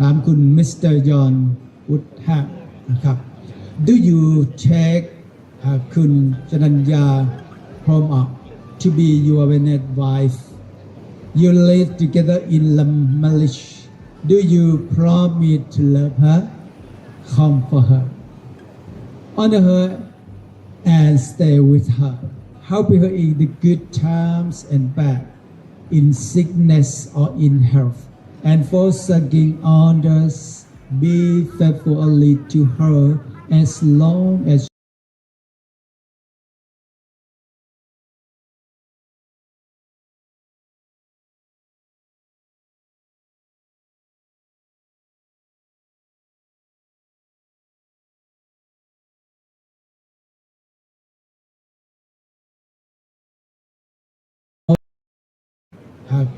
ถามคุณมิสเตอร์ยอนวุฒะนะครับ Do you take คุณชนัญญา from to be your wedded wife you live together in the marriage do you promise to love her comfort her honor her and stay with her helping her in the good times and bad in sickness or in health and forsaking others be faithful only to her as long as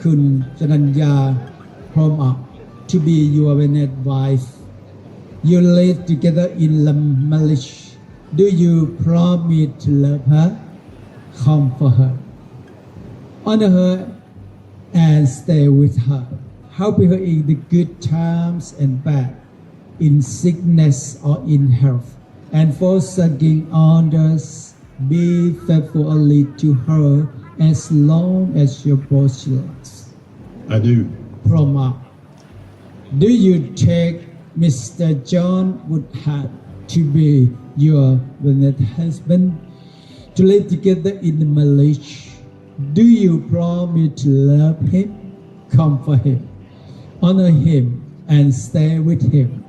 คุณชนัญญา from to be your wedded wife you live together in the marriage do you promise to love her comfort her honor her and stay with her helping her in the good times and bad in sickness or in health and forsaking others be faithful only to her as long as you both love. I do. From do you take Mr. John Woodhart to be your wedded husband to live together in the marriage? Do you promise to love him, comfort him, honor him, and stay with him,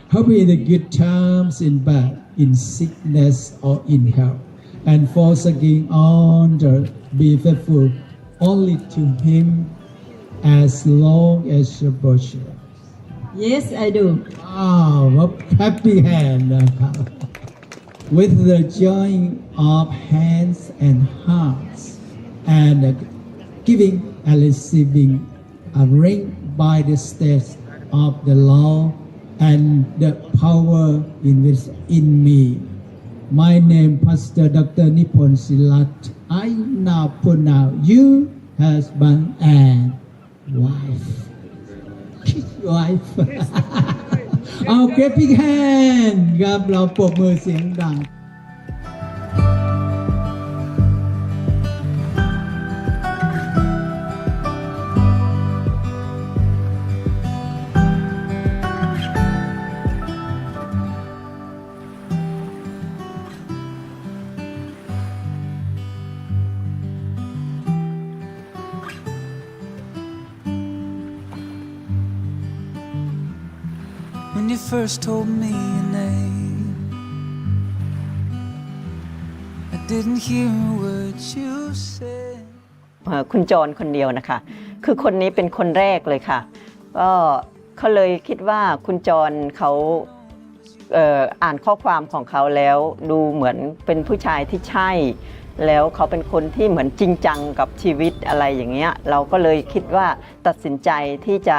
help in the good times in bad, in sickness or in health, and forsaking others, be faithful only to him as long as you both love? Yes, I do. Wow, a happy hand นะครับ With the join of hands and hearts and giving and receiving a ring by the state of the law and the power in me. My name Pastor Dr. Nipon Silat. I now pronounce you husband and wife. Wife. เอาเกรพิกแฮนครับเราปรบมือเสียงดัง When you first told me your name, I didn't hear a word you said. คุณจรคนเดียวนะคะคือคนนี้เป็นคนแรกเลยค่ะก็เขาเลยคิดว่าคุณจรเขาอ่านข้อความของเขาแล้วดูเหมือนเป็นผู้ชายที่ใช่แล้วเขาเป็นคนที่เหมือนจริงจังกับชีวิตอะไรอย่างเงี้ยเราก็เลยคิดว่าตัดสินใจที่จะ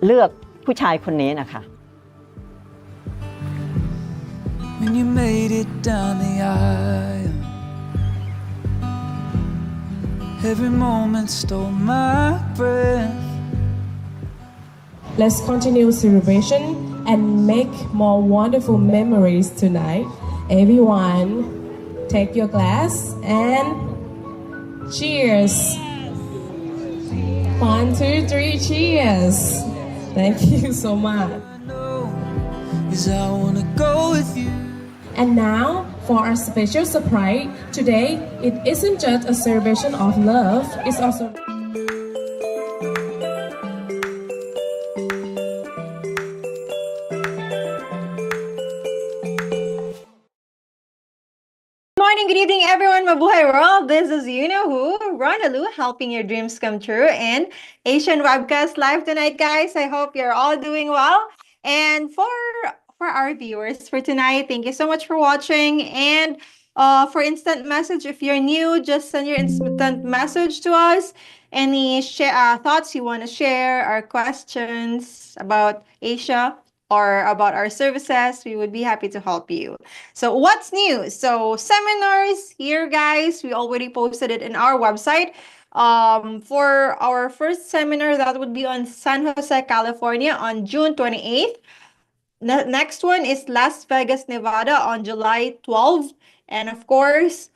เลือกผู้ชายคนนี้นะคะ When you made it down the aisle, every moment stole my breath. Let's continue celebration and make more wonderful memories tonight. Everyone, take your glass and cheers. 1, 2, 3, cheers. Thank you so much. Is I wanna go with you. And now for our special surprise. Today, it isn't just a celebration of love, it's also Good evening, everyone. Mabuhay world. This is you know who, Ronalu, helping your dreams come true in Asian Webcast Live tonight, guys. I hope you're all doing well. And for our viewers for tonight, thank you so much for watching. And for instant message, if you're new, just send your instant message to us. Any thoughts you want to share or questions about Asia, or about our services, we would be happy to help you. So what's new? So seminars here, guys, we already posted it in our website. For our first seminar, that would be on San Jose, California on June 28th. The next one is Las Vegas, Nevada on July 12th. And of course,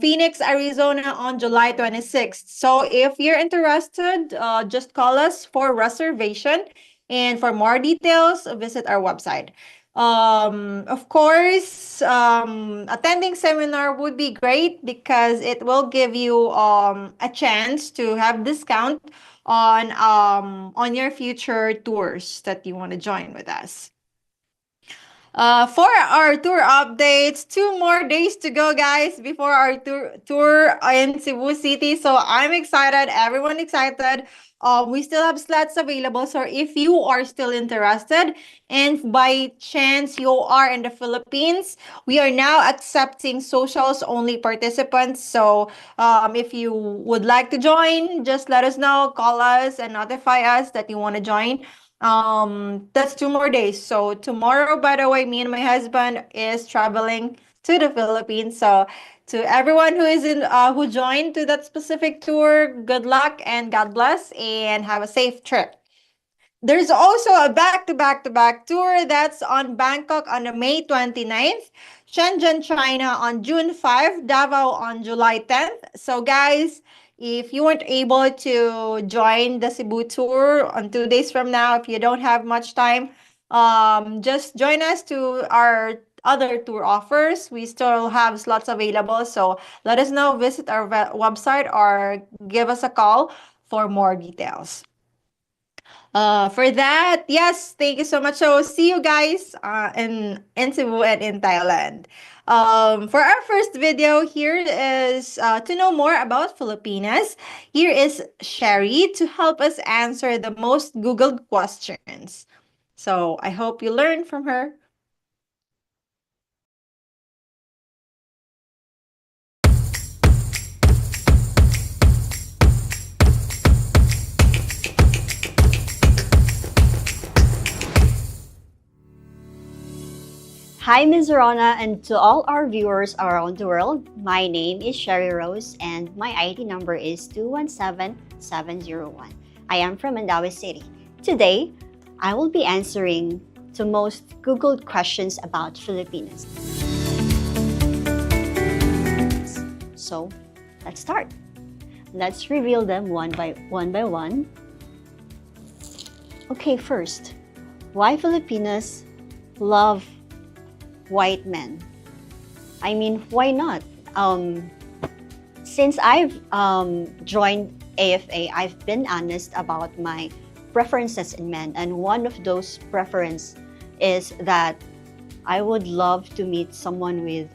Phoenix, Arizona on July 26th. So if you're interested, just call us for reservation. And for more details, visit our website. Of course, attending seminar would be great because it will give you a chance to have discount on your future tours that you want to join with us. For our tour updates, 2 more days to go, guys, before our tour in Cebu City. So I'm excited. Everyone excited. We still have slots available. So if you are still interested and by chance you are in the Philippines, we are now accepting socials only participants. So if you would like to join, just let us know, call us and notify us that you want to join. That's 2 more days. So tomorrow, by the way, me and my husband is traveling to the Philippines. So to everyone who is in who joined to that specific tour, good luck and God bless and have a safe trip. There's also a back-to-back tour that's on Bangkok on the May 29th, Shenzhen, China on June 5, Davao on July 10th. So guys, if you weren't able to join the Cebu tour on 2 days from now, if you don't have much time, just join us to our other tour offers. We still have slots available. So let us know, visit our website or give us a call for more details. For that, yes, thank you so much. So see you guys in Cebu and in Thailand. For our first video, here is to know more about Filipinas. Here is Sherry to help us answer the most Googled questions. So I hope you learn from her. Hi, Ms. Rona, and to all our viewers around the world, my name is Sherry Rose and my ID number is 217701. I am from Mandaue City. Today, I will be answering the most Googled questions about Filipinas. So, let's start. Let's reveal them one by one. Okay, first, why Filipinas love white men? I mean, why not? Since I've joined AFA, I've been honest about my preferences in men, and one of those preferences is that I would love to meet someone with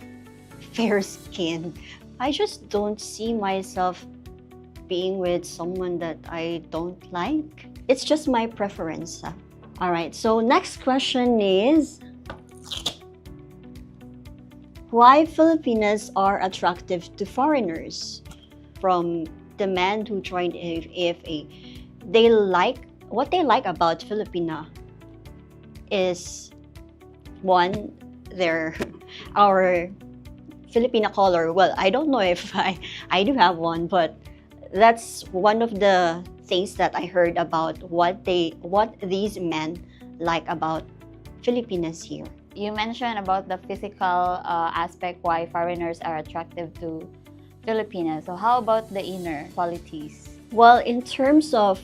fair skin. I just don't see myself being with someone that I don't like. It's just my preference. All right, so next question is, why Filipinas are attractive to foreigners? From the men who joined AFA, what they like about Filipina is, one, our Filipina color. Well, I don't know if I do have one, but that's one of the things that I heard about what these men like about Filipinas here. You mentioned about the physical aspect why foreigners are attractive to Filipinas. So how about the inner qualities? Well, in terms of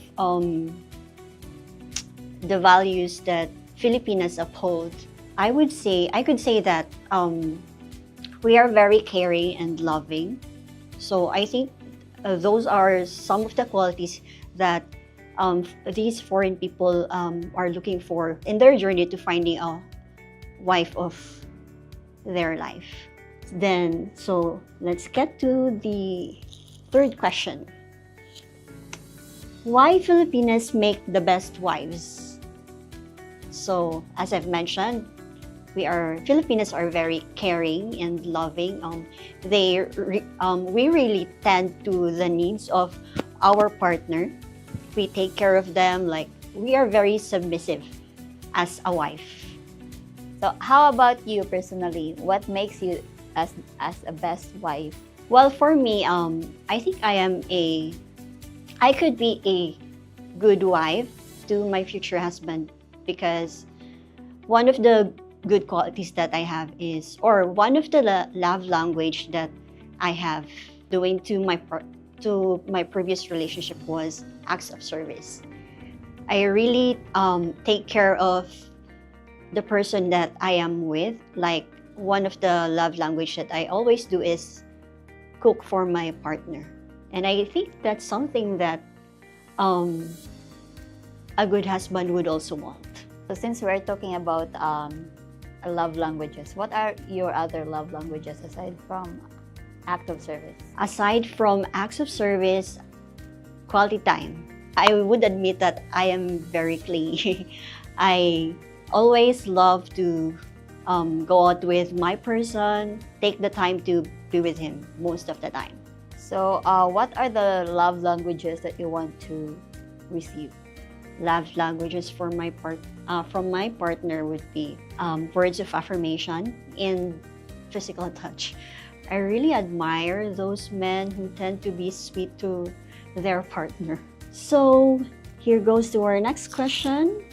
the values that Filipinas uphold, I could say that we are very caring and loving. So I think those are some of the qualities that these foreign people are looking for in their journey to finding a wife of their life. Then, so let's get to the third question. Why Filipinas make the best wives? So, as I've mentioned, Filipinas are very caring and loving. We really tend to the needs of our partner. We take care of them, like we are very submissive as a wife. So how about you personally? What makes you as a best wife? Well, for me, I think I could be a good wife to my future husband, because one of the good qualities that I have is, or one of the love language that I have doing to to my previous relationship was acts of service. I really take care of the person that I am with. Like, one of the love language that I always do is cook for my partner. And I think that's something that a good husband would also want. So since we're talking about love languages, what are your other love languages aside from act of service? Aside from acts of service, quality time. I would admit that I am very clingy. I always love to go out with my person, take the time to be with him most of the time. So what are the love languages that you want to receive? Love languages for from my partner would be words of affirmation and physical touch. I really admire those men who tend to be sweet to their partner. So here goes to our next question.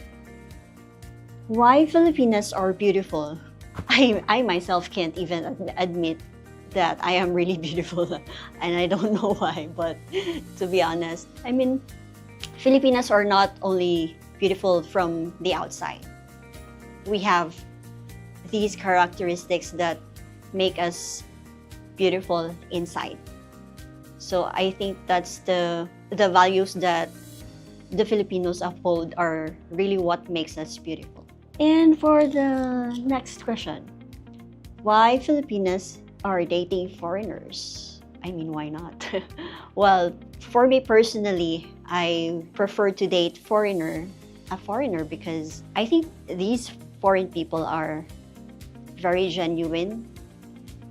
Why Filipinas are beautiful? I myself can't even admit that I am really beautiful, and I don't know why, but to be honest, I mean, Filipinas are not only beautiful from the outside. We have these characteristics that make us beautiful inside. So I think that's the values that the Filipinos uphold are really what makes us beautiful. And for the next question, why Filipinas are dating foreigners? I mean, why not? Well, for me personally, I prefer to date a foreigner, because I think these foreign people are very genuine.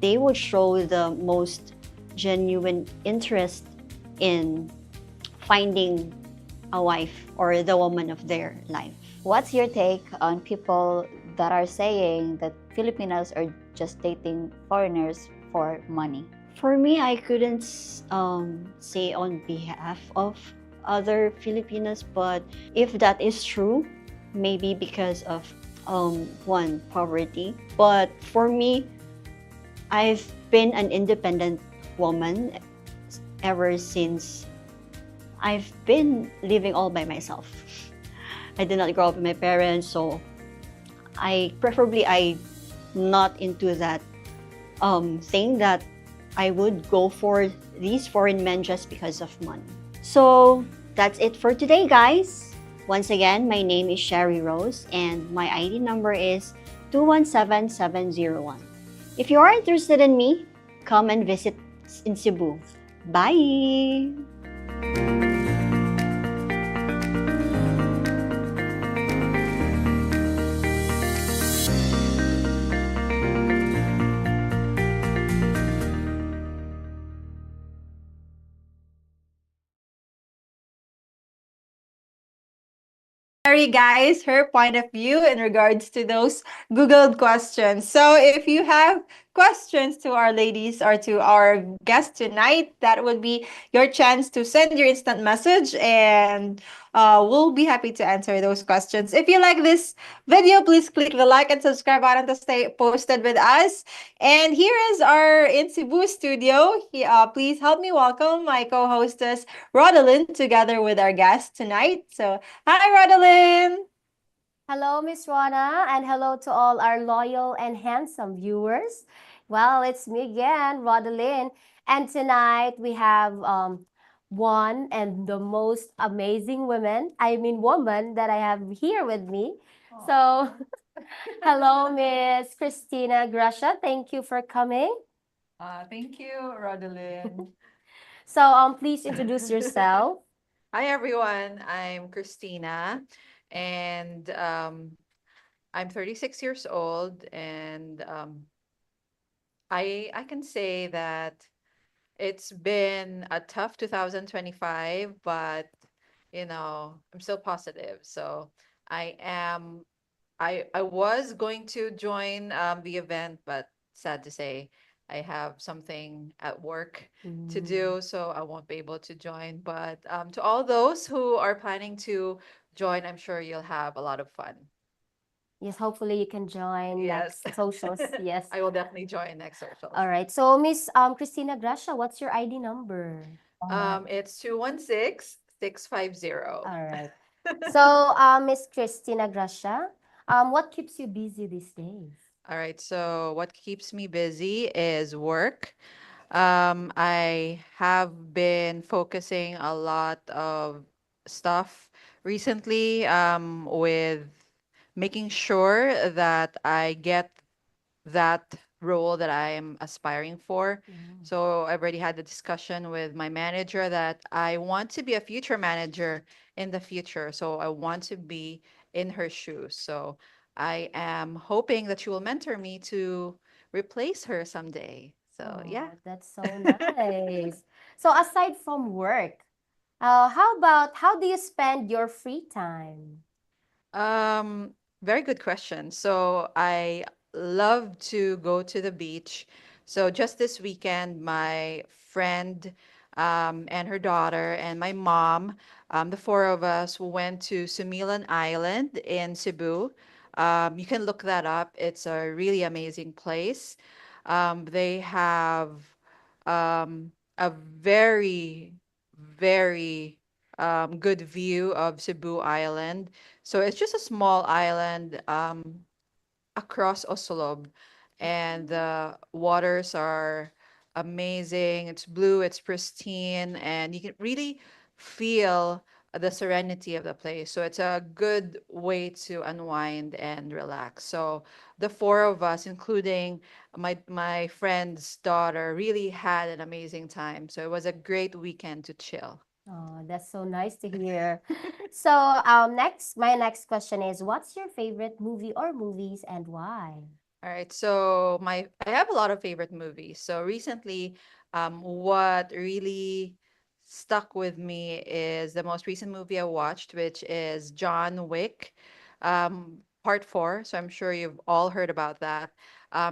They would show the most genuine interest in finding a wife or the woman of their life. What's your take on people that are saying that Filipinos are just dating foreigners for money? For me, I couldn't say on behalf of other Filipinos, but if that is true, maybe because of one, poverty. But for me, I've been an independent woman ever since I've been living all by myself. I did not grow up with my parents, so I'm not into that thing that I would go for these foreign men just because of money. So that's it for today, guys. Once again, my name is Sherry Rose and my ID number is 217701. If you are interested in me, come and visit in Cebu. Bye! Mary, guys, her point of view in regards to those Googled questions. So if you have questions to our ladies or to our guest tonight, that would be your chance to send your instant message, and we'll be happy to answer those questions. If you like this video, please click the like and subscribe button to stay posted with us. And here is our in Cebu studio. Please help me welcome my co-hostess, Rodalyn, together with our guest tonight. So hi, Rodalyn. Hello, Miss Rana, and hello to all our loyal and handsome viewers. Well, it's me again, Rodalyn, and tonight we have one and the most amazing woman that I have here with me. So, hello, Miss Christina Gracia. Thank you for coming. Thank you, Rodalyn. So, please introduce yourself. Hi, everyone. I'm Christina, and I'm 36 years old, and I can say that it's been a tough 2025, but I'm still positive. So I am I was going to join the event, but sad to say, I have something at work to do, so I won't be able to join. But to all those who are planning to join, I'm sure you'll have a lot of fun. Yes, hopefully you can join Yes. next socials. Yes. I will definitely join next socials. All right. So Miss Christina Gracia, what's your ID number? It's 216-650. All right. So Miss Christina Gracia, what keeps you busy these days? All right, so what keeps me busy is work. I have been focusing a lot of stuff recently with making sure that I get that role that I am aspiring for. So I've already had the discussion with my manager that I want to be a future manager in the future. So I want to be in her shoes. So I am hoping that she will mentor me to replace her someday. So yeah. Oh, that's so nice. So aside from work, how do you spend your free time? Um, Very good question. So I love to go to the beach. So just this weekend, my friend and her daughter and my mom, the four of us went to Sumilan Island in Cebu. You can look that up. It's a really amazing place. They have a very, very good view of Cebu Island. So it's just a small island across Oslob, and the waters are amazing. It's blue, it's pristine, and you can really feel the serenity of the place. So it's a good way to unwind and relax. So the four of us, including my friend's daughter, really had an amazing time. So it was a great weekend to chill. Oh, that's so nice to hear. So, my next question is, what's your favorite movie or movies and why? All right, so I have a lot of favorite movies. So recently, what really stuck with me is the most recent movie I watched, which is John Wick, Part 4. So I'm sure you've all heard about that.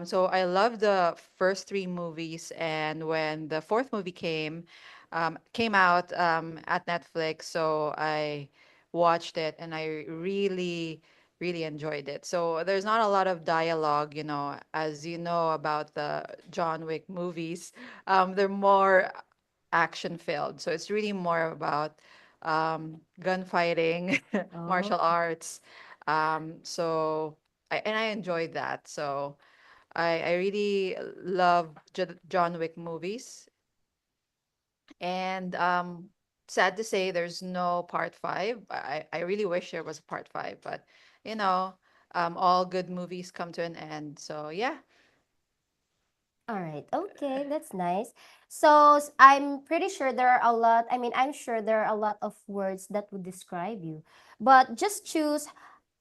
So I love the first three movies, and when the fourth movie came out at Netflix, so I watched it, and I really enjoyed it. So there's not a lot of dialogue, as you know about the John Wick movies. They're more action filled. So it's really more about gunfighting, Oh, martial arts. So I enjoyed that. So I really love John Wick movies. And sad to say, there's no part five. I really wish there was a part five, but you know, all good movies come to an end. So yeah. all right. Okay, that's nice. So, I'm pretty sure there are a lot, I mean, I'm sure there are a lot of words that would describe you. But just choose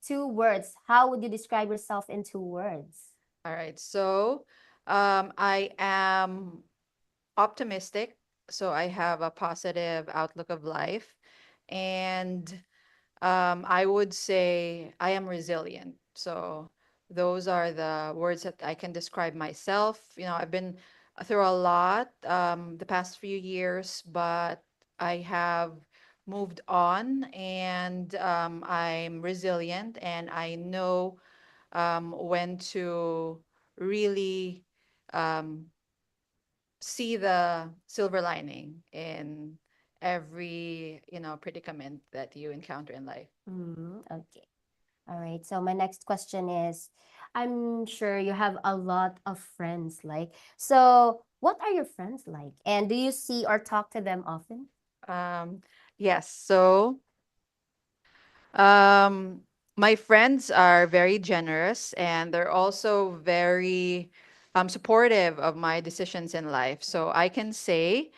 two words. How would you describe yourself in two words? All right. So I am optimistic. So I have a positive outlook of life. And I would say I am resilient. So those are the words that I can describe myself. I've been through a lot the past few years, but I have moved on, and I'm resilient, and I know when to really um, see the silver lining in every predicament that you encounter in life. Okay. All right. So my next question is, I'm sure you have a lot of friends, like, so what are your friends like? And do you see or talk to them often? um, yes, so um, my friends are very generous, and they're also very supportive of my decisions in life. So I can say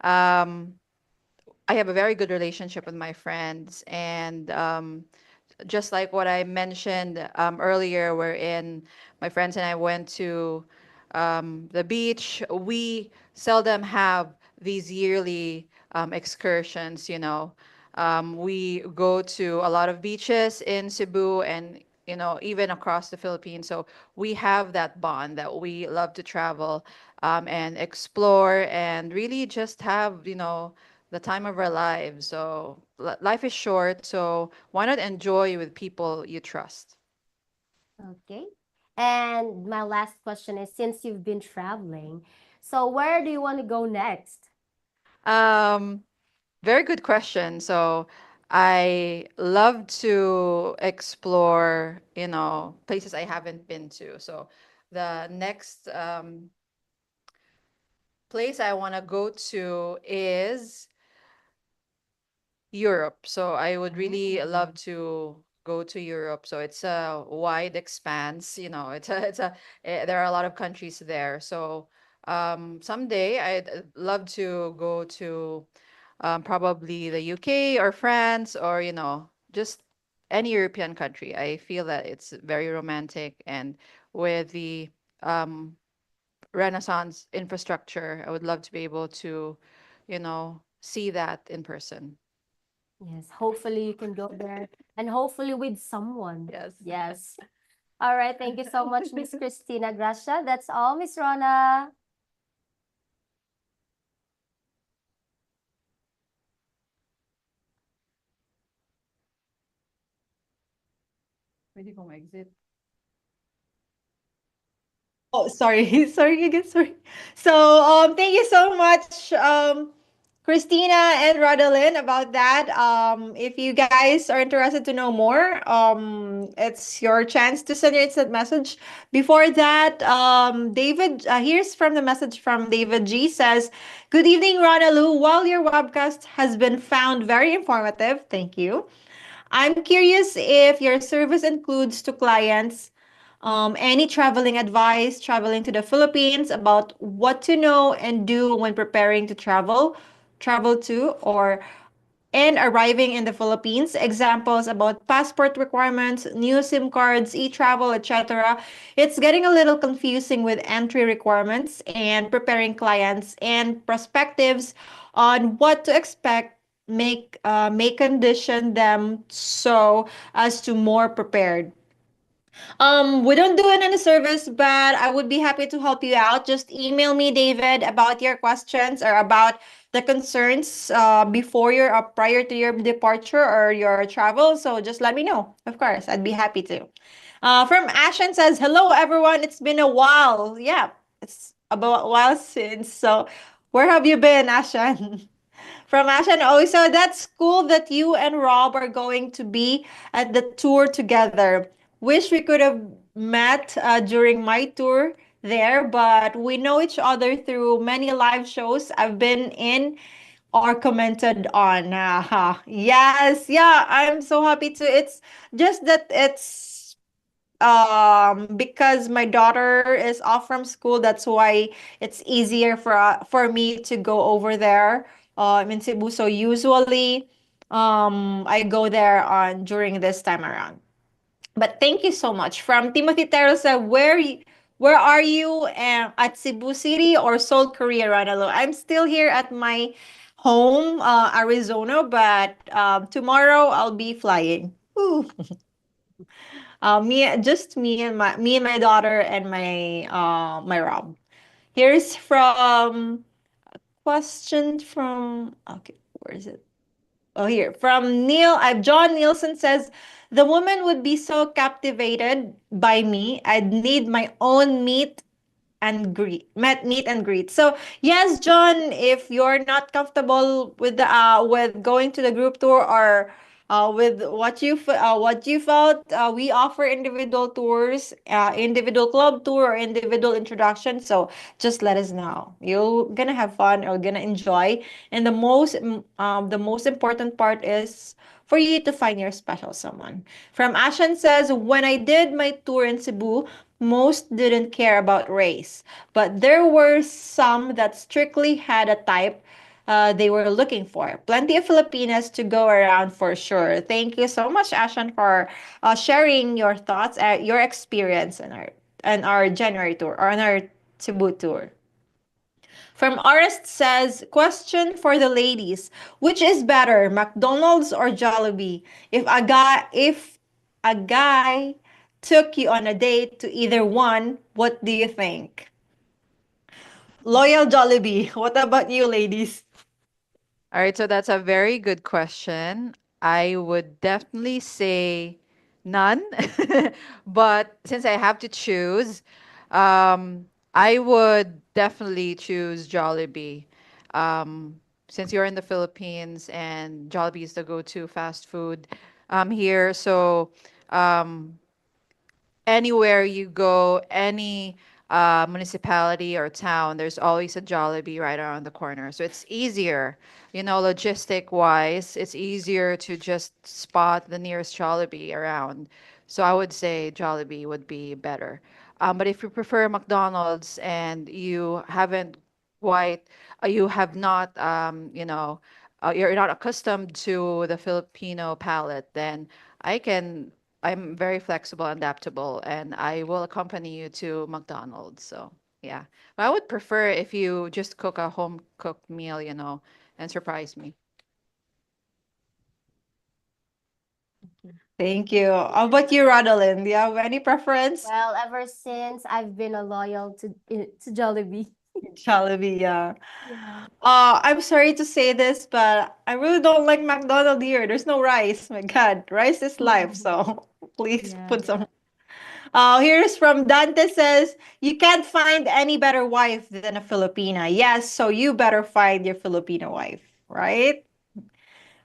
um, I have a very good relationship with my friends, and just like what I mentioned earlier, wherein my friends and I went to the beach. We seldom have these yearly excursions. We go to a lot of beaches in Cebu, and even across the Philippines. So we have that bond that we love to travel and explore and really just have, the time of our lives. So life is short, so why not enjoy with people you trust? Okay. And my last question is, since you've been traveling, so where do you want to go next? Um, Very good question. So I love to explore, places I haven't been to. So the next place I want to go to is Europe. So I would really love to go to Europe. So it's a wide expanse, there are a lot of countries there. So someday I'd love to go to probably the UK or France or, just any European country. I feel that it's very romantic, and with the um, Renaissance infrastructure, I would love to be able to, see that in person. Yes, hopefully you can go there and hopefully with someone. Yes. Yes. All right. Thank you so much, Miss Christina Gracia. That's all, Miss Rona. Pwede kong exit. Oh, sorry. Sorry again. Sorry. So, thank you so much, Christina and Rodelyn, about that. If you guys are interested to know more, it's your chance to send your instant message. Before that, David, here's from the message from David G says, "Good evening, Ronalu. While your webcast has been found very informative, thank you. I'm curious if your service includes to clients any traveling advice, traveling to the Philippines, about what to know and do when preparing to travel to, or and arriving in the Philippines. Examples about passport requirements, new SIM cards, e-travel, etc. It's getting a little confusing with entry requirements and preparing clients and prospectives on what to expect. May condition them so as to more prepared. We don't do it in a service, but I would be happy to help you out. Just email me, David, about your questions or about the concerns before your prior to your departure or your travel. So just let me know. Of course, I'd be happy to. From Ashen says, "Hello everyone. It's been a while." Yeah, it's about a while since. So where have you been, Ashen? From Ashen, oh, so that's cool that you and Rob are going to be at the tour together. Wish we could have met during my tour there, but we know each other through many live shows I've been in or commented on. Yes, yeah, I'm so happy to. It's just that it's because my daughter is off from school, that's why it's easier for me to go over there in Cebu. So usually I go there on during this time around. But thank you so much. From Timothy Teresa, where are you, at Cebu City or Seoul, Korea, Ranalo? I'm still here at my home, Arizona, but tomorrow I'll be flying. Ooh. Me and my daughter and my Rob. Here's from question from, okay, where is it? Oh, here from Neil. John Nielsen says, "The woman would be so captivated by me. I'd need my own meet and greet." So yes, John, if you're not comfortable with the with going to the group tour, or with what you felt, we offer individual tours, individual club tour or individual introduction. So just let us know. You're gonna have fun or gonna enjoy. And the most important part is for you to find your special someone. From Ashan says, "When I did my tour in Cebu, most didn't care about race, but there were some that strictly had a type they were looking for. Plenty of Filipinas to go around for sure." Thank you so much, Ashan, for sharing your thoughts, your experience in our January tour or on our Cebu tour. From Arist says, "Question for the ladies. Which is better, McDonald's or Jollibee? If a guy took you on a date to either one, what do you think? Loyal Jollibee. What about you, ladies? All right, so that's a very good question. I would definitely say none. But since I have to choose, I would definitely choose Jollibee. Since you're in the Philippines and Jollibee is the go-to fast food here, so um, anywhere you go, any municipality or town, there's always a Jollibee right around the corner. So it's easier, logistic wise, it's easier to just spot the nearest Jollibee around. So I would say Jollibee would be better. But if you prefer McDonald's and you have not, you're not accustomed to the Filipino palate, then I can I'm very flexible and adaptable, and I will accompany you to McDonald's. So, yeah. But I would prefer if you just cook a home cooked meal, and surprise me. Thank you. How about you, Rodelyn? Do you have any preference? Well, ever since I've been a loyal to Jollibee. Jollibee, yeah. Yeah. I'm sorry to say this, but I really don't like McDonald's here. There's no rice. My God, rice is life. So please Yeah. put some. Here's from Dante says, you can't find any better wife than a Filipina. Yes, so you better find your Filipino wife, right?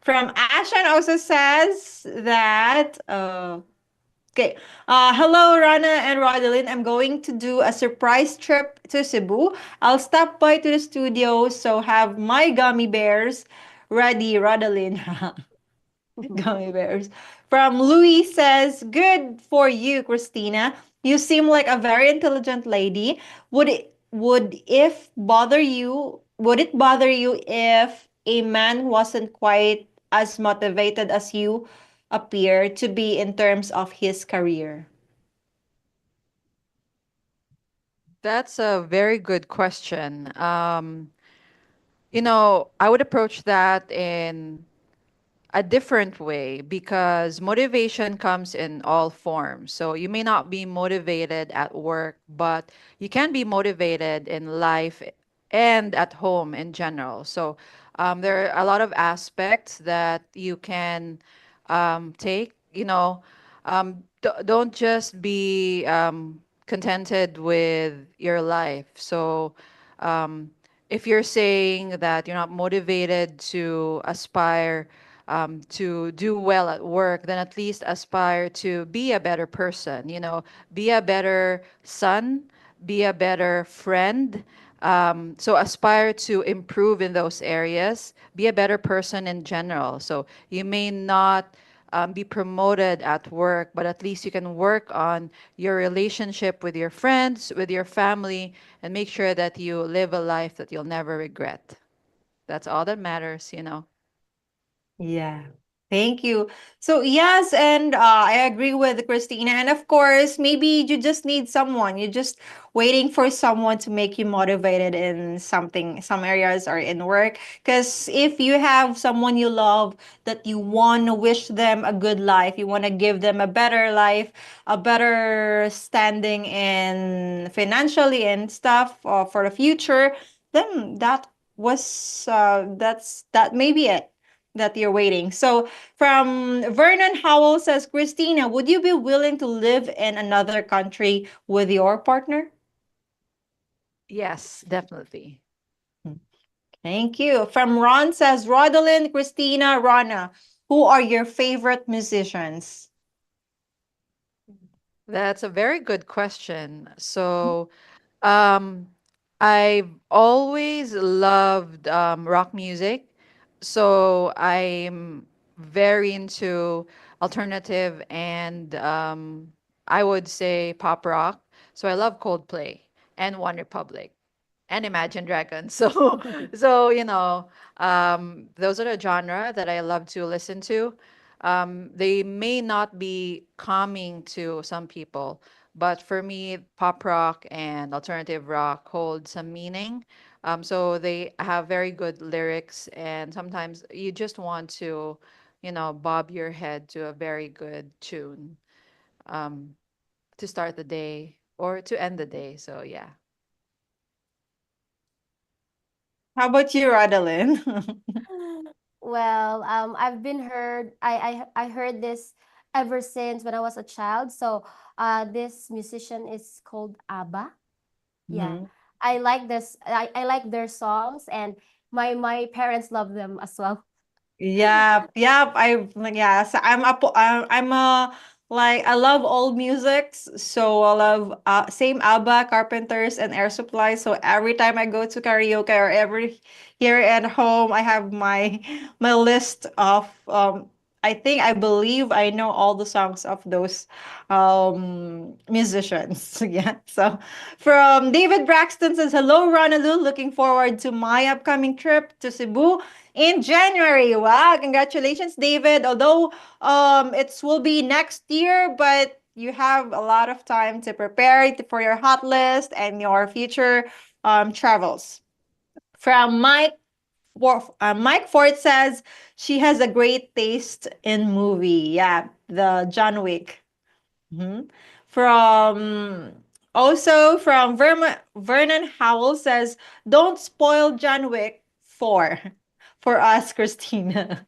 From Ashan also says that, okay. Hello, Rana and Rodeline. I'm going to do a surprise trip to Cebu. I'll stop by to the studio, so have my gummy bears ready, Rodeline. Gummy bears. From Louis says, good for you, Christina. You seem like a very intelligent lady. Would it bother you if a man wasn't quite as motivated as you appear to be in terms of his career? That's a very good question. I would approach that in a different way because motivation comes in all forms. So you may not be motivated at work, but you can be motivated in life and at home in general. So there are a lot of aspects that you can take. Don't just be contented with your life. So um, if you're saying that you're not motivated to aspire to do well at work, then at least aspire to be a better person, be a better son, be a better friend. So aspire to improve in those areas, be a better person in general. So you may not be promoted at work, but at least you can work on your relationship with your friends, with your family, and make sure that you live a life that you'll never regret. That's all that matters. Yeah. Thank you. So yes, and I agree with Christina. And of course, maybe you just need someone. You're just waiting for someone to make you motivated in something, some areas or in work. Because if you have someone you love that you want to wish them a good life, you want to give them a better life, a better standing in financially and stuff for the future, then that may be it that you're waiting. So from Vernon Howell says, Christina, would you be willing to live in another country with your partner? Yes, definitely. Thank you. From Ron says, Rodelyn, Christina, Rana, who are your favorite musicians? That's a very good question. So, um, I've always loved rock music. So I'm very into alternative and I would say pop rock. So I love Coldplay and One Republic and Imagine Dragons. So those are the genre that I love to listen to. They may not be calming to some people, but for me, pop rock and alternative rock hold some meaning. So they have very good lyrics, and sometimes you just want to, bob your head to a very good tune. Um, to start the day or to end the day. So yeah. How about you, Rodelyn? Well, I've been heard. I heard this ever since when I was a child. So, this musician is called ABBA. Yeah, Mhm. I like this. I like their songs, and my parents love them as well. Yep, yep. Yes, I'm a like I love old musics, so I love same ABBA, Carpenters, and Air Supply. So every time I go to karaoke or every here at home, I have my list of I believe I know all the songs of those musicians. Yeah. So from David Braxton says, "Hello, Ronaldo. Looking forward to my upcoming trip to Cebu in January." Wow, congratulations, David. Although it will be next year, but you have a lot of time to prepare for your hot list and your future travels. From Mike Ford says she has a great taste in movie. Yeah, the John Wick. Mhm. From from Vernon Howell says, "Don't spoil John Wick 4 for us, Christina."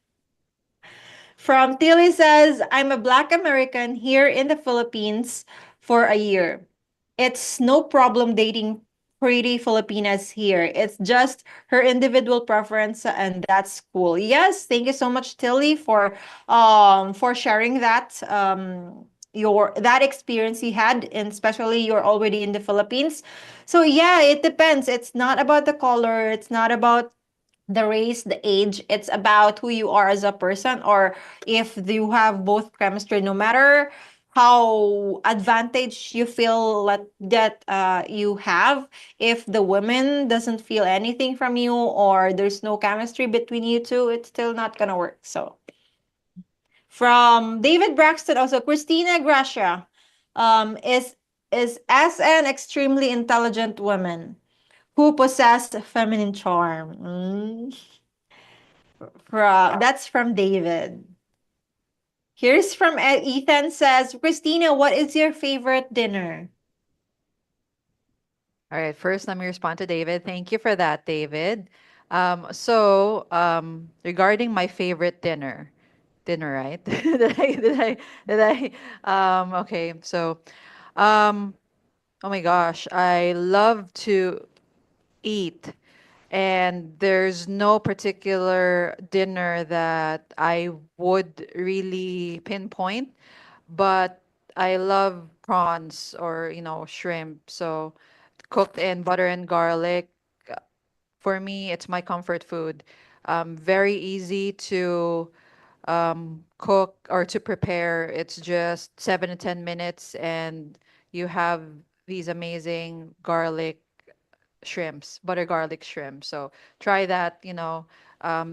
From Tilly says, "I'm a Black American here in the Philippines for a year. It's no problem dating pretty Filipinas here. It's just her individual preference, and that's cool." Yes, thank you so much, Tilly, for sharing that your that experience you had, and especially you're already in the Philippines. So yeah, it depends. It's not about the color. It's not about the race, the age. It's about who you are as a person, or if you have both chemistry, no matter how advantage you feel that you have. If the woman doesn't feel anything from you, or there's no chemistry between you two, it's still not gonna work. So from David Braxton, also Christina Gracia, is as an extremely intelligent woman who possessed feminine charm. That's from David. Here's from Ethan says, "Christina, what is your favorite dinner?" All right, first let me respond to David. Thank you for that, David. Regarding my favorite dinner, right? Okay, um, oh my gosh, I love to eat, and there's no particular dinner that I would really pinpoint, but I love prawns or, shrimp. So cooked in butter and garlic. For me, it's my comfort food. Very easy to cook or to prepare. It's just 7 to 10 minutes, and you have these amazing garlic shrimps, butter garlic shrimp. So try that,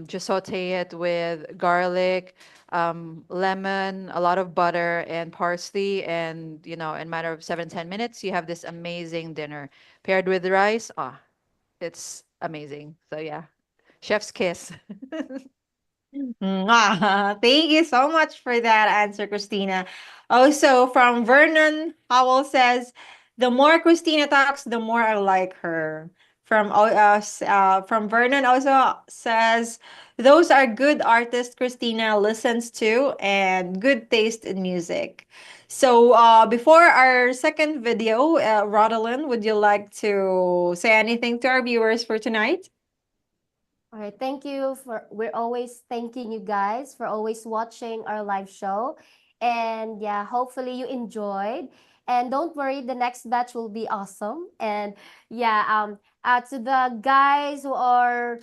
just saute it with garlic, lemon, a lot of butter, and parsley. And, in a matter of 7 to 10 minutes, you have this amazing dinner paired with rice. Ah, it's amazing. So yeah, chef's kiss. Mwah. Thank you so much for that answer, Christina. Also, from Vernon Howell says, "The more Christina talks, the more I like her." From Vernon also says, "Those are good artists Christina listens to, and good taste in music." So, before our second video, Rodelyn, would you like to say anything to our viewers for tonight? All right, thank you for we're always thanking you guys for always watching our live show. And yeah, hopefully you enjoyed. And don't worry, the next batch will be awesome. And yeah, to the guys who are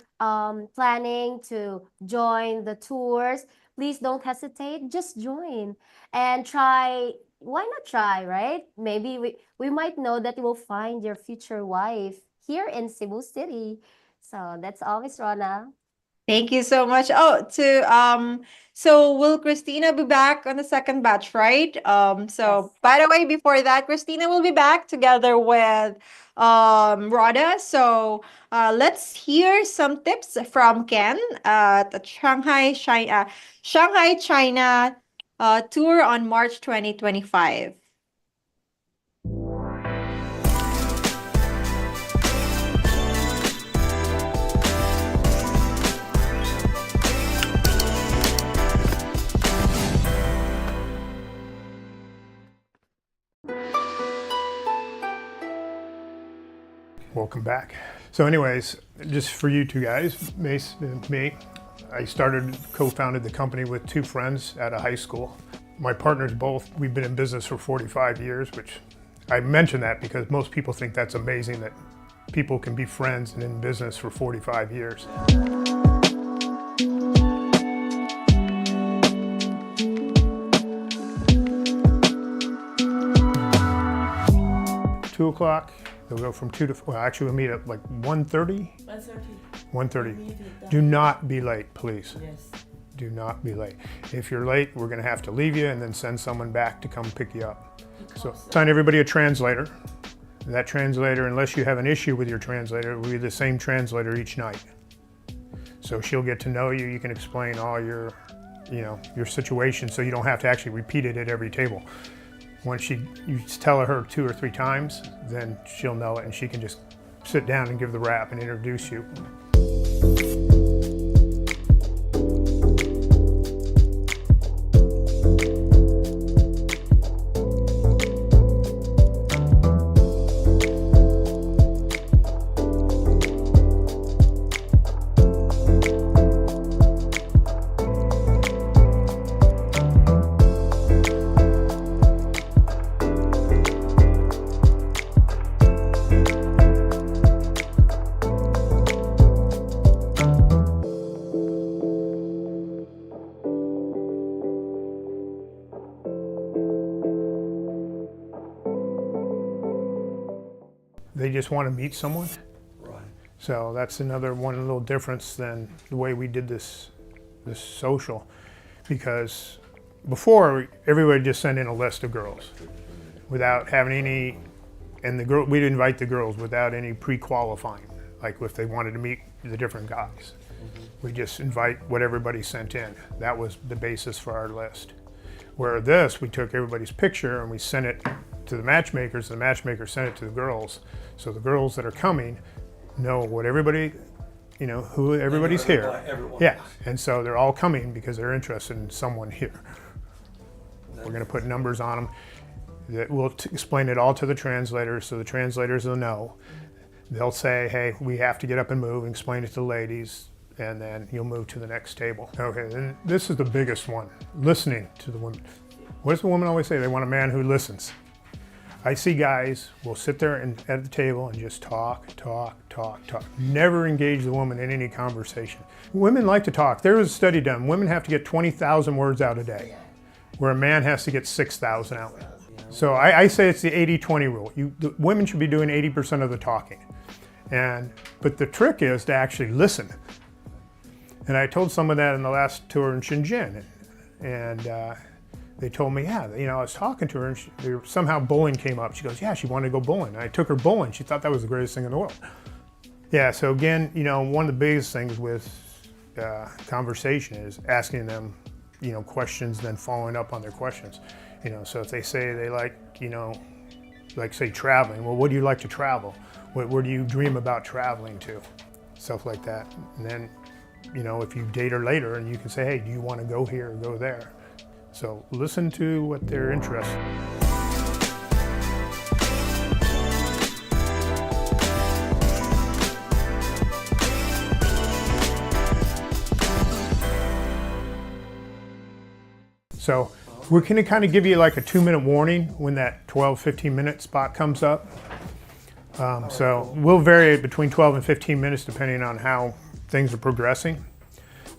planning to join the tours, please don't hesitate, just join and try. Why not try, right? Maybe we might know that you will find your future wife here in Cebu City. So that's all, Miss Rona. Thank you so much. So will Christina be back on the second batch, right? Yes. By the way, before that, Christina will be back together with Rhoda. So let's hear some tips from Ken at the Shanghai, China tour on March 2025. welcome back. So anyways, just for you two guys, Mace and me, I co-founded the company with two friends out of high school. My partners we've been in business for 45 years, which I mention that because most people think that's amazing that people can be friends and in business for 45 years. Two o'clock. They'll go from 2 to, well, actually we'll meet at like 1:30? 1:30. Do not be late, please. Yes. Do not be late. If you're late, we're gonna have to leave you and then send someone back to come pick you up. So assign everybody a translator. That translator, unless you have an issue with your translator, will be the same translator each night. So she'll get to know you. You can explain all your situation so you don't have to actually repeat it at every table. Once you tell her 2 or 3 times, then she'll know it and she can just sit down and give the rap and introduce you. They just want to meet someone. Right. So that's another one little difference than the way we did this social, because before everybody just sent in a list of girls without having any, and we'd invite the girls without any pre-qualifying, like if they wanted to meet the different guys. We just invite what everybody sent in. That was the basis for our list. Where this, we took everybody's picture and we sent it to the matchmakers, and the matchmakers sent it to the girls. So the girls that are coming know what everybody, who everybody's here. Yeah, and so they're all coming because they're interested in someone here. We're gonna put numbers on them. We'll explain it all to the translators, so the translators will know. They'll say, hey, we have to get up and move, and explain it to the ladies, and then you'll move to the next table. Okay, and this is the biggest one, listening to the women. What does the woman always say? They want a man who listens. I see guys will sit there at the table and just talk. Never engage the woman in any conversation. Women like to talk. There was a study done. Women have to get 20,000 words out a day, where a man has to get 6,000 out. So I say it's the 80-20 rule. The women should be doing 80% of the talking. But the trick is to actually listen. And I told someone that in the last tour in Shenzhen. And they told me, yeah, I was talking to her and somehow bowling came up. She goes, yeah, she wanted to go bowling. And I took her bowling. She thought that was the greatest thing in the world. Yeah, so again, one of the biggest things with conversation is asking them, questions, then following up on their questions. So if they say they like, like say traveling, well, what do you like to travel? Where do you dream about traveling to? Stuff like that. And then, if you date her later and you can say, hey, do you want to go here or go there? So listen to what they're interested in. So we're going to kind of give you like a 2-minute warning when that 15-minute spot comes up. So we'll vary it between 12 and 15 minutes depending on how things are progressing.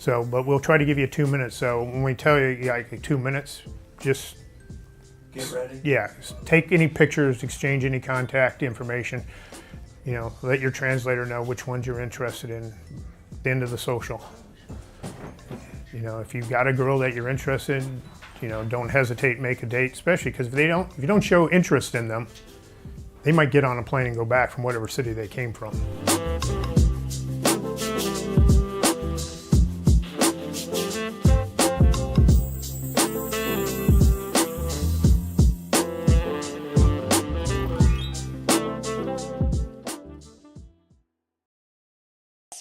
But we'll try to give you 2 minutes. So when we tell you like 2 minutes, just get ready. Yeah, take any pictures, exchange any contact information. Let your translator know which ones you're interested in. At the end of the social. If you've got a girl that you're interested in, don't hesitate, make a date. Especially because if you don't show interest in them, they might get on a plane and go back from whatever city they came from.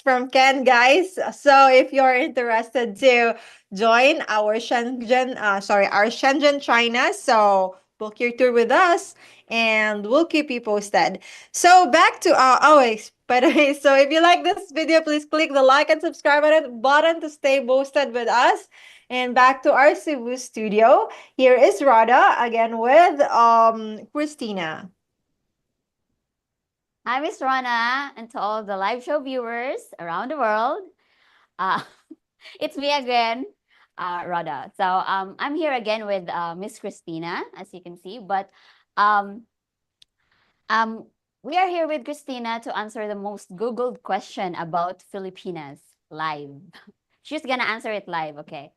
From Ken, guys. So if you're interested to join our Shenzhen, China, so book your tour with us. and we'll keep you posted. So back to always. By the way, so if you like this video, please click the like and subscribe button to stay posted with us. And back to our Cebu studio. Here is Rada again with Christina. Hi, Miss Rana, and to all the live show viewers around the world. Uh, it's me again, Rada. So I'm here again with Miss Christina, as you can see. But um, um, we are here with Christina to answer the most Googled question about Filipinas live. She's gonna answer it live, okay?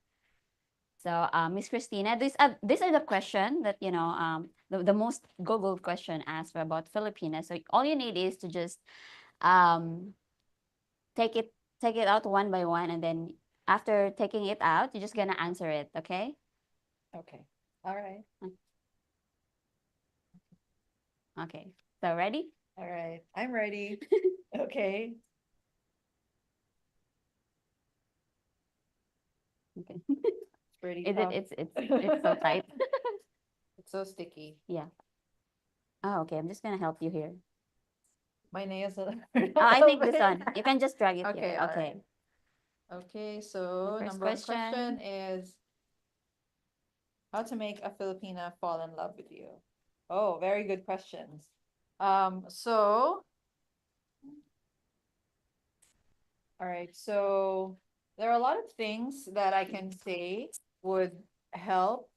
So, Miss Christina, these are the question that the most Googled question asked about Filipinas. So all you need is to just um, take it out one by one, and then after taking it out, you're just gonna answer it. Okay? Okay. All right. Okay. So ready? All right. I'm ready. Okay. Okay. It's pretty Is tough. it's so tight? It's so sticky. Yeah. Oh, okay. I'm just gonna help you here. My nails are Oh, I think this one. You can just drag it Okay, here. all Okay. right. Okay, so The first number one question. question is how to make a Filipina fall in love with you. Oh, very good questions. So all right, so there are a lot of things that I can say would help.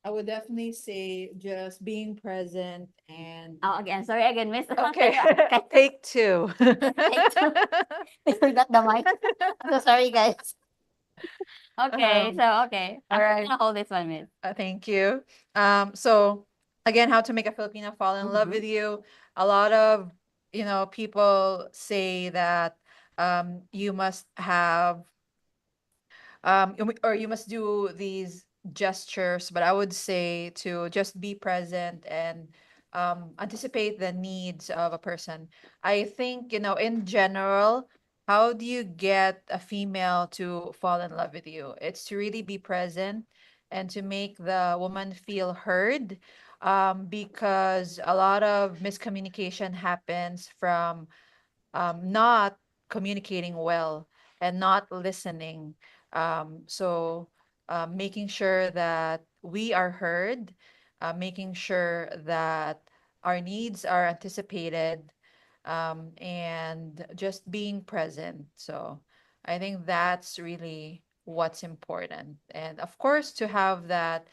I would definitely say just being present and Oh, again. Sorry again, Miss. okay, Okay. take two. Take two. I forgot the mic. So sorry, guys. Okay, okay. all I'm right. gonna hold this one, Miss. Thank you. So again, how to make a Filipino fall in love Mhm. with you. A lot of, people say that you must have or you must do these gestures, but I would say to just be present and anticipate the needs of a person. I think, in general, how do you get a female to fall in love with you? It's to really be present and to make the woman feel heard, because a lot of miscommunication happens from not communicating well and not listening. Making sure that we are heard, making sure that our needs are anticipated, and just being present. So I think that's really what's important. And of course, to have that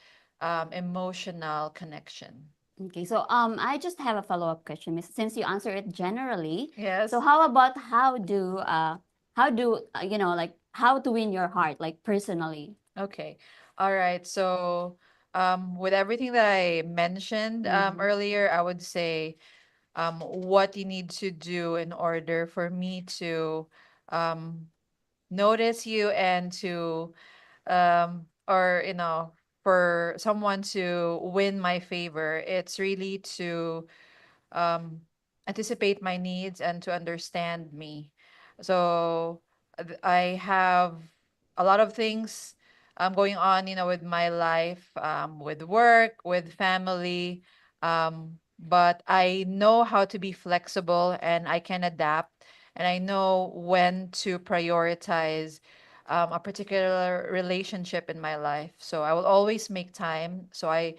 emotional connection. Okay, so I just have a follow-up question, Miss. Since you answer it generally, Yes. so how about like how to win your heart, like personally? Okay. All right. So, with everything that I mentioned earlier, I would say what you need to do in order for me to um, notice you and to, or, for someone to win my favor, it's really to um, anticipate my needs and to understand me. So I have a lot of things going on, with my life, with work, with family. But I know how to be flexible and I can adapt, and I know when to prioritize a particular relationship in my life. So I will always make time. So I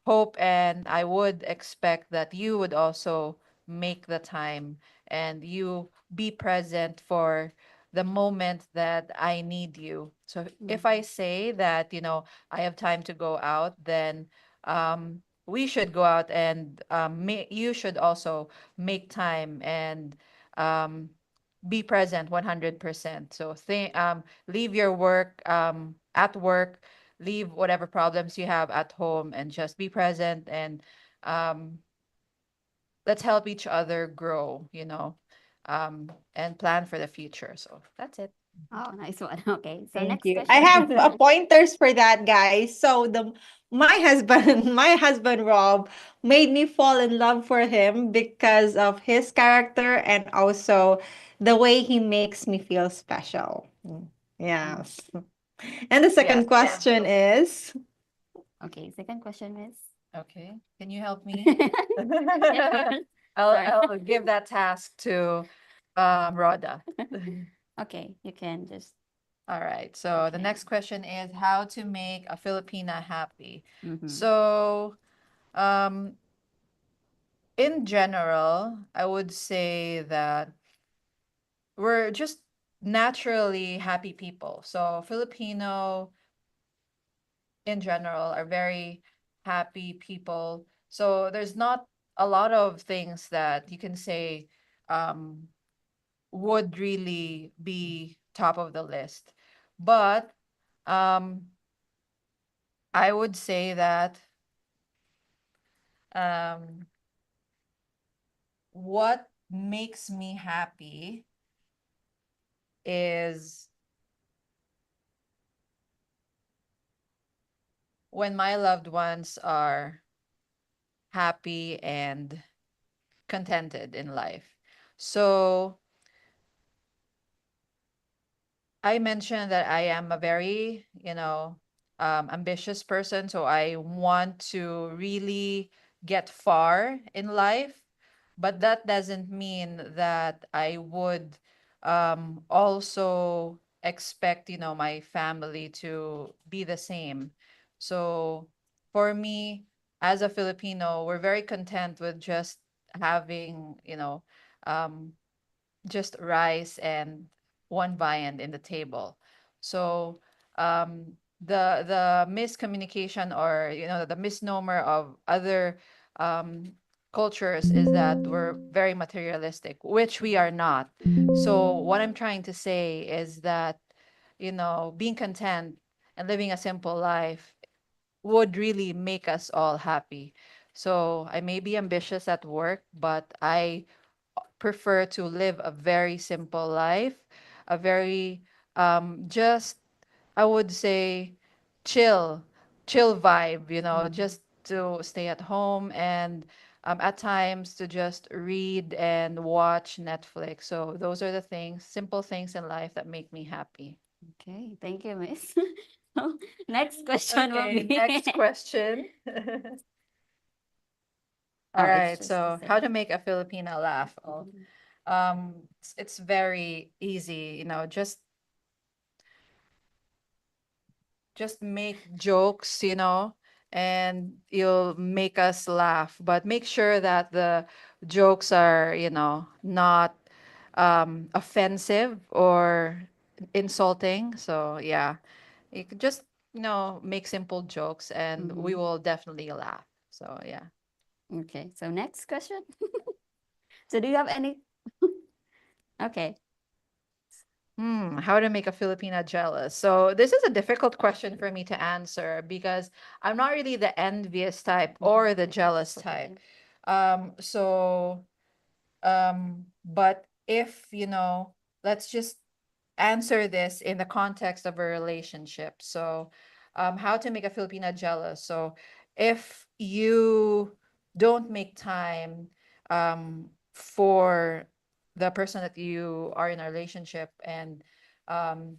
hope and I would expect that you would also make the time and you be present for the moment that I need you. So if I say that, I have time to go out, then we should go out and you should also make time and um, be present 100%. So leave your work at work, leave whatever problems you have at home, and just be present and um, let's help each other grow, and plan for the future. So that's it. Oh, nice one. Okay, so Thank next you. I question. have pointers for that, guys. So my husband, my husband Rob, made me fall in love for him because of his character and also the way he makes me feel special. Yes. And the Yes. second question is, Okay, second question, Miss. Okay. Can you help me? Yeah, sorry. I'll give that task to Rhoda. Okay, you can just. All right. So the Okay. next question is how to make a Filipina happy. Mhm. So, in general, I would say that we're just naturally happy people. So Filipino in general are very happy people. So there's not a lot of things that you can say um, would really be top of the list. But um, I would say that um, what makes me happy is when my loved ones are happy and contented in life. So I mentioned that I am a very, ambitious person. So I want to really get far in life. But that doesn't mean that I would also expect, my family to be the same. So for me, as a Filipino, we're very content with just having, um, just rice and one viand in the table. So the miscommunication, or the misnomer of other um, cultures is that we're very materialistic, which we are not. So what I'm trying to say is that being content and living a simple life would really make us all happy. So I may be ambitious at work, but I prefer to live a very simple life, a very just I would say chill, chill vibe, just to stay at home and at times to just read and watch Netflix. So those are the things, simple things in life that make me happy. Okay, thank you, Miss. So, next question will Okay, be. next question. Oh, All it's right, just the so how to same. make a Filipina laugh? Oh, it's very easy, just make jokes, and you'll make us laugh. But make sure that the jokes are, not offensive or insulting. So yeah, you could just, make simple jokes and we will definitely laugh. So yeah. Okay, so next question. So do you have any? Okay. How to make a Filipina jealous? So this is a difficult question for me to answer because I'm not really the envious type or the jealous type. So but if, let's just answer this in the context of a relationship. So how to make a Filipina jealous? So if you don't make time for the person that you are in a relationship, and um,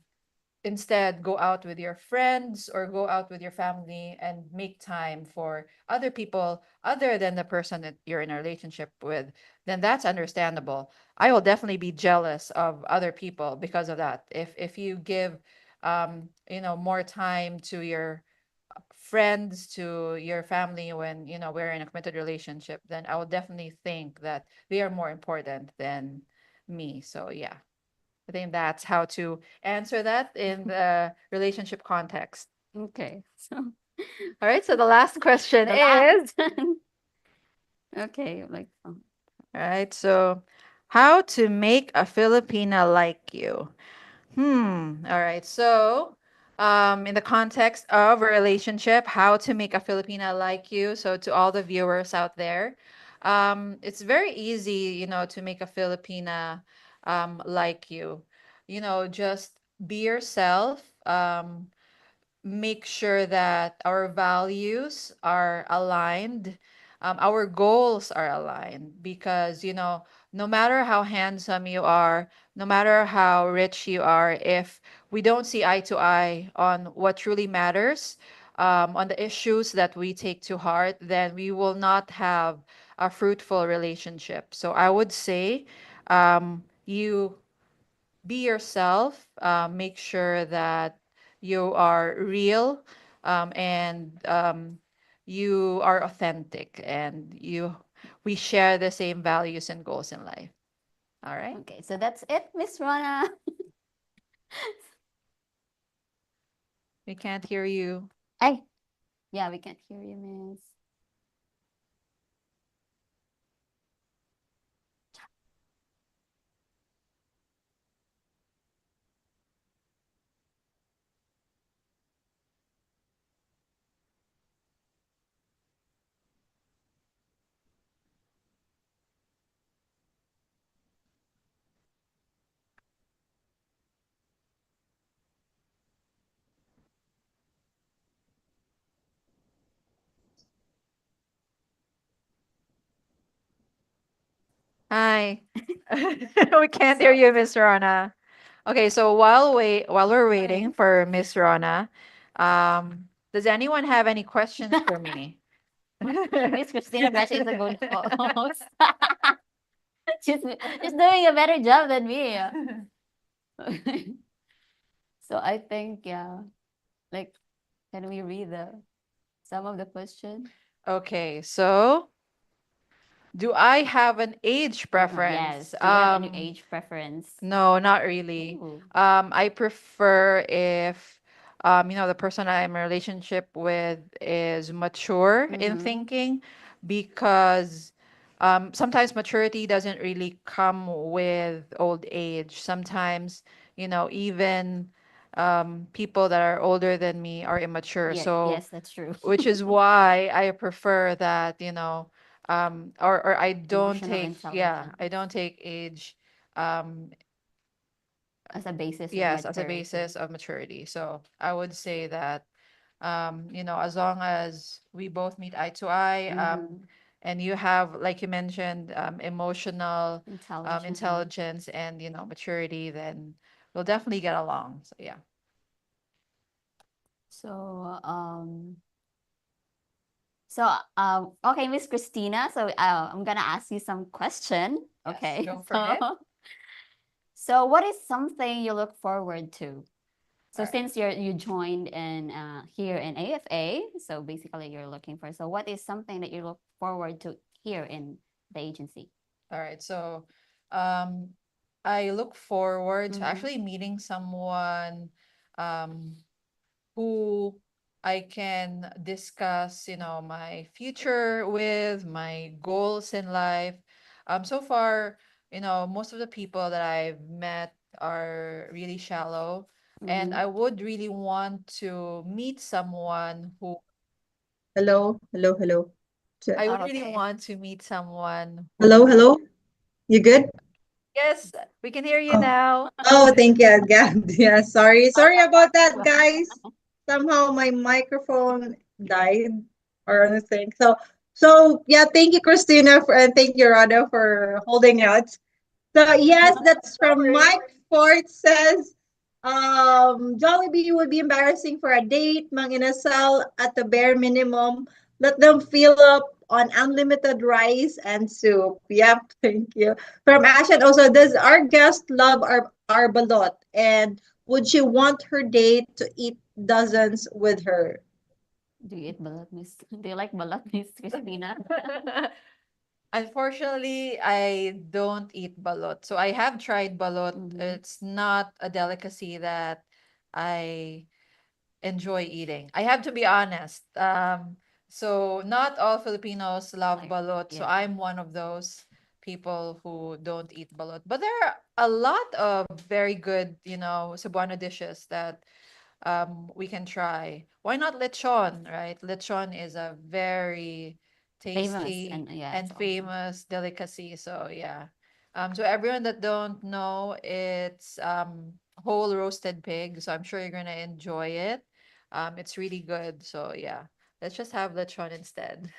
instead go out with your friends or go out with your family and make time for other people other than the person that you're in a relationship with, then that's understandable. I will definitely be jealous of other people because of that. If you give more time to your friends, to your family, when we're in a committed relationship, then I will definitely think that they are more important than me. So yeah, I think that's how to answer that in the relationship context. Okay. So All right, so the last question the is, last one. Okay, like all right, so how to make a Filipina like you? All right, so in the context of a relationship, how to make a Filipina like you. So to all the viewers out there, it's very easy, to make a Filipina like you. Just be yourself. Make sure that our values are aligned, our goals are aligned, because no matter how handsome you are, no matter how rich you are, if we don't see eye to eye on what truly matters, on the issues that we take to heart, then we will not have a fruitful relationship. So I would say you be yourself, make sure that you are real, and you are authentic, and we share the same values and goals in life. All right. Okay, so that's it, Miss Rona. We can't hear you. Hey, yeah, we can't hear you, Miss. Hi. We can't hear you, Miss Rona. Okay, so while we're waiting for Miss Rona, does anyone have any questions for me? Miss Christina Brescia is a good host. She's doing a better job than me. So I think, yeah, like, can we read some of the questions? Okay, so do I have an age Yes. preference? Do you have any age preference? No, not really. Ooh. I prefer if the person I'm in a relationship with is mature in Mhm. thinking, because sometimes maturity doesn't really come with old age. Sometimes, even people that are older than me are immature. Yeah, So, yes, that's true. which is why I prefer that, or I don't Emotional yeah, intelligence I don't take age, um, as a basis of yes, as a maturity. basis of maturity. So I would say that, as long as we both meet eye to eye, Mhm. and you have, like you mentioned, emotional Intelligence. intelligence and, maturity, then we'll definitely get along. So yeah. So, okay, Miss Christina. So, I'm gonna ask you some question. Yes, Okay. go for it. So, what is something you look forward to? So, Alright. since you joined in here in AFA, so basically you're looking for. So, what is something that you look forward to here in the agency? All right. So, um, I look forward to Mhm. actually meeting someone, um, who I can discuss, my future with, my goals in life. So far, most of the people that I've met are really shallow, and Mhm. I would really want to meet someone who Hello, hello, hello. I would Oh, really okay. want to meet someone Hello, who, hello. You good? yes, we can hear you Oh, now. oh, thank you, God. Yeah, sorry about that, guys. Somehow my microphone died or anything. So yeah, thank you, Christina, and thank you, Rada, for holding out. So yes, that's No from worries. Mike Ford says, Jollibee would be embarrassing for a date, mang inasal at the bare minimum. Let them fill up on unlimited rice and soup. Yep, thank you. From Ashen also, does our guest love our balot? And would she want her date to eat dozens with her? Do you eat balat, Miss? Do you like balat, Miss Christina? Unfortunately, I don't eat balot. So I have tried balot. Mhm. It's not a delicacy that I enjoy eating. I have to be honest. So not all Filipinos love Like, balot. So yeah. I'm one of those people who don't eat balot. But there are a lot of very good, Cebuano dishes that we can try. Why not lechon, right? Lechon is a very Famous tasty and yeah, and it's awesome. famous delicacy. So yeah. So everyone that don't know, it's whole roasted pig. So I'm sure you're gonna enjoy it. It's really good. So yeah, let's just have lechon instead.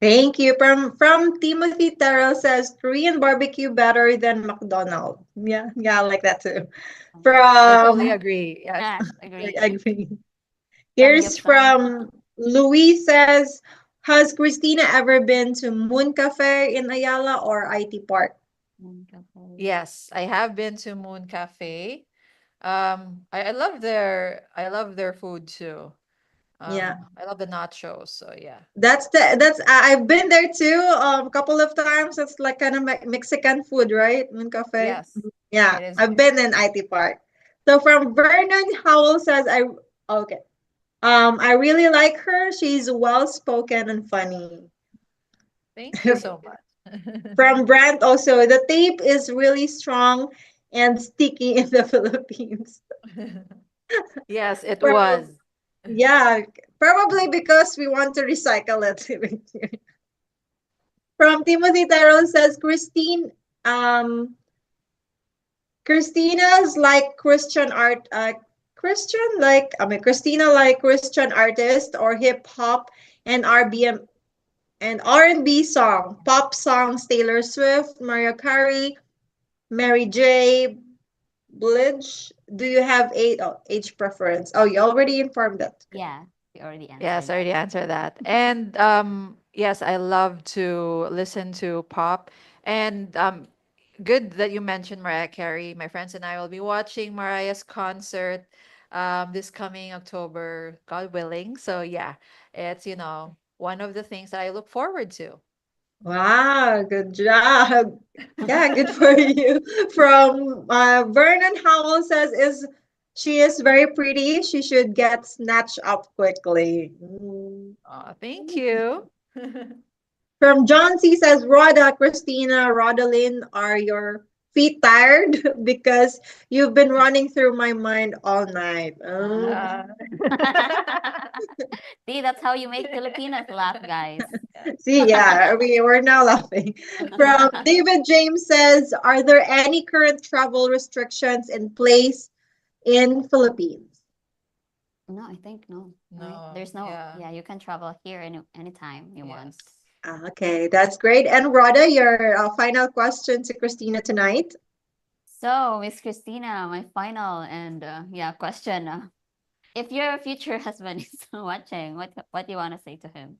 Thank you. From Timothy Terrell says Korean barbecue better than McDonald's. Yeah, I like that too. I totally From agree. Yes. Yes, I agree. agree. Here's Samgyupsal. from Louis says, has Christina ever been to Moon Cafe in Ayala or IT Park? Yes, I have been to Moon Cafe. I love their food too. Yeah. I love the nachos. So yeah. I've been there too a couple of times. It's like kind of Mexican food, right? Moon Cafe. Yes, Yeah, it is I've good. been in IT Park. So from Vernon Howell says okay. I really like her. She's well spoken and funny. Thank you so much. From Brent also, the tape is really strong and sticky in the Philippines. Yes, it From was. Yeah, probably because we want to recycle it. From Timothy Tyrone says Christina's like Christian art Christian like I mean Christina like Christian artist or hip hop and RBM and R&B song, pop songs Taylor Swift, Mariah Carey, Mary J. Blige. Do you have age preference? Oh, you already informed that. Yeah, we already answered Yes, I that. already answered that. And yes, I love to listen to pop. And good that you mentioned Mariah Carey. My friends and I will be watching Mariah's concert this coming October, God willing. So yeah, it's one of the things that I look forward to. Wow, good job. Yeah, good for you. From Vernon Howell says is she is very pretty. She should get snatched up quickly. Aw, thank you. From John C says, Rhoda, Christina, Rodalyn, are your feet tired? Because you've been running through my mind all night. Oh. Uh, See, that's how you make Filipinas laugh, guys. See, yeah, we're now laughing. From David James says, are there any current travel restrictions in place in Philippines? No, I think no. Right? no, There's no. yeah. Yeah, you can travel here anytime you want. Yes. Okay, that's great. And Rhoda, your final question to Christina tonight. So, Miss Christina, my final and question. If your future husband is watching, what do you want to say to him?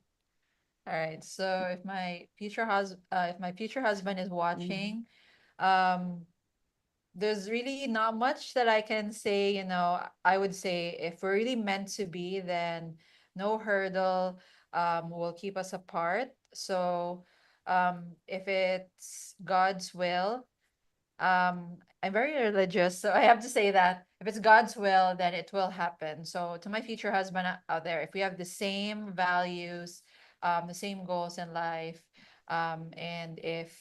All right. So if my future husband is watching, um, there's really not much that I can say. I would say if we're really meant to be, then no hurdle will keep us apart. So if it's God's will, I'm very religious, so I have to say that if it's God's will, then it will happen. So to my future husband out there, if we have the same values, the same goals in life, and if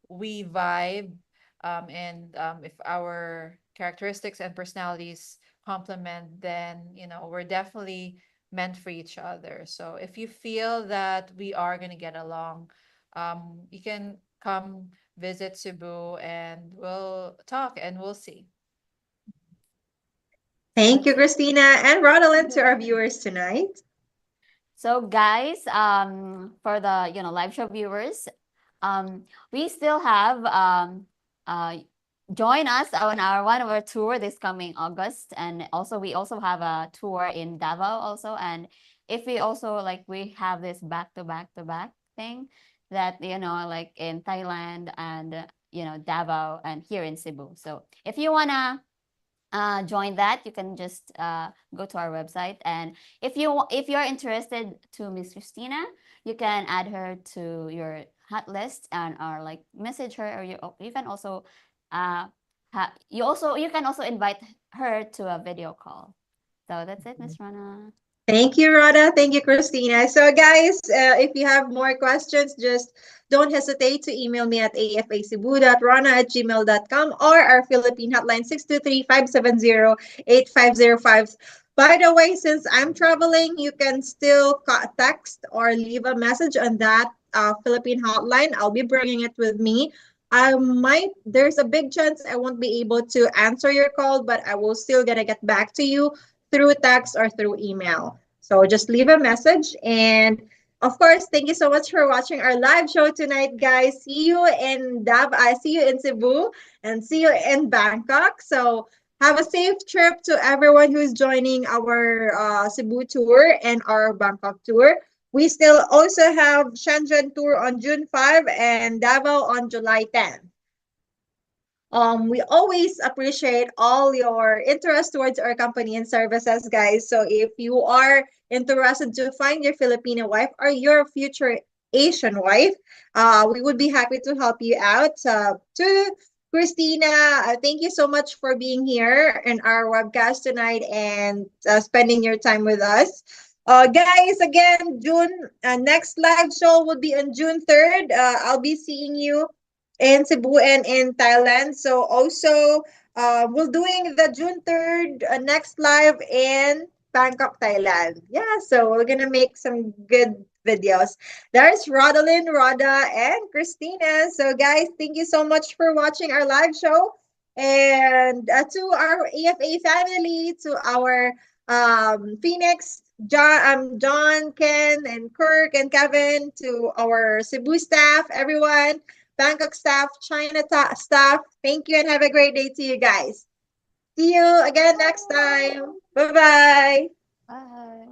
we vibe, and if our characteristics and personalities complement, then we're definitely meant for each other. So if you feel that we are going to get along, you can come visit Cebu and we'll talk and we'll see. Thank you, Christina and Rodalyn, to our viewers tonight. So, guys, for the live show viewers, we still have join us on our one of our tour this coming August, and also we also have a tour in Davao also, and if we also we have this back to back to back thing that like in Thailand and Davao and here in Cebu. So if you wanna join that, you can just go to our website, and if you're interested to Miss Christina, you can add her to your hot list and or message her, or you can also you can also invite her to a video call. So that's it, Miss Rana. Thank you, Rhoda. Thank you, Christina. So, guys, if you have more questions, just don't hesitate to email me at afacebu.rana@gmail.com or our Philippine hotline 623-570-8505. By the way, since I'm traveling, you can still text or leave a message on that Philippine hotline. I'll be bringing it with me. There's a big chance I won't be able to answer your call, but I will still gonna get back to you through text or through email. So just leave a message. And of course, thank you so much for watching our live show tonight, guys. See you in Cebu and see you in Bangkok. So Have a safe trip to everyone who's joining our Cebu tour and our Bangkok tour. We still also have Shenzhen tour on June 5 and Davao on July 10. We always appreciate all your interest towards our company and services, guys. So if you are interested to find your Filipino wife or your future Asian wife, we would be happy to help you out. To Christina, thank you so much for being here in our webcast tonight and spending your time with us. Guys, again, June next live show will be on June 3rd. I'll be seeing you in Cebu and in Thailand. So also, we're doing the June 3rd next live in Bangkok, Thailand. Yeah, so we're gonna make some good videos. There's Rodolyn, Rhoda, and Christina. So guys, thank you so much for watching our live show. And to our AFA family, to our Phoenix, John, Ken, and Kirk, and Kevin, to our Cebu staff, everyone. Bangkok staff, China staff. Thank you and have a great day to you guys. See you again next time. Bye-bye. Bye.